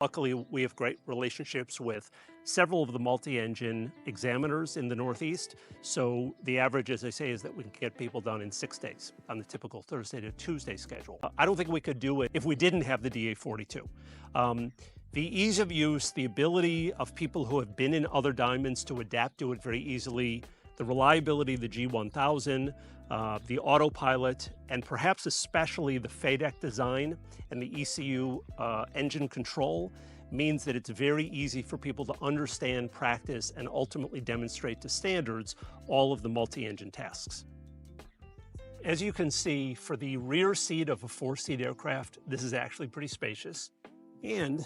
Luckily, we have great relationships with several of the multi-engine examiners in the Northeast. So the average, as I say, is that we can get people done in 6 days on the typical Thursday to Tuesday schedule. I don't think we could do it if we didn't have the DA42. The ease of use, the ability of people who have been in other diamonds to adapt to it very easily, the reliability of the G1000, the autopilot, and perhaps especially the FADEC design and the ECU engine control means that it's very easy for people to understand, practice, and ultimately demonstrate to standards all of the multi-engine tasks. As you can see, for the rear seat of a 4-seat aircraft, this is actually pretty spacious. And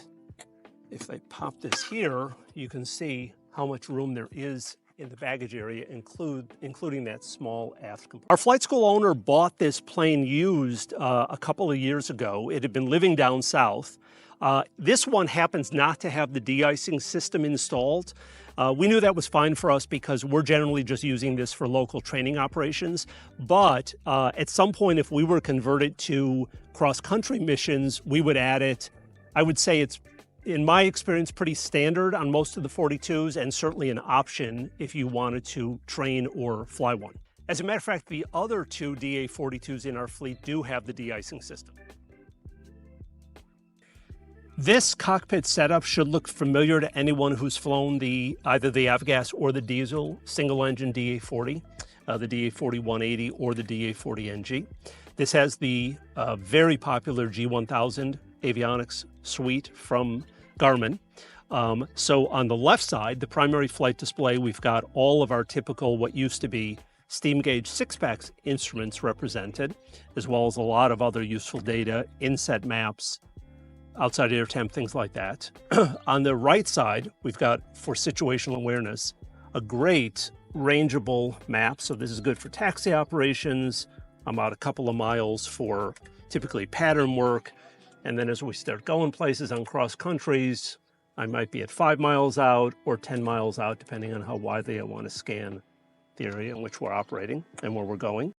if I pop this here, you can see how much room there is in the baggage area, including that small aft compartment. Our flight school owner bought this plane used a couple of years ago. It had been living down south. This one happens not to have the de-icing system installed. We knew that was fine for us because we're generally just using this for local training operations. But at some point, if we were converted to cross-country missions, we would add it. I would say it's, in my experience, pretty standard on most of the 42s and certainly an option if you wanted to train or fly one. As a matter of fact, the other 2 DA42s in our fleet do have the de-icing system. This cockpit setup should look familiar to anyone who's flown either the avgas or the diesel single-engine DA40, the DA40-180 or the DA40NG. This has the very popular G1000 avionics suite from Garmin. So on the left side, the primary flight display, we've got all of our typical, what used to be steam gauge 6-pack instruments represented, as well as a lot of other useful data, inset maps, outside air temp, things like that. On the right side, we've got, for situational awareness, a great rangeable map. So this is good for taxi operations. I'm out a couple of miles for typically pattern work. And then as we start going places on cross countries, I might be at 5 miles out or 10 miles out, depending on how widely I want to scan the area in which we're operating and where we're going.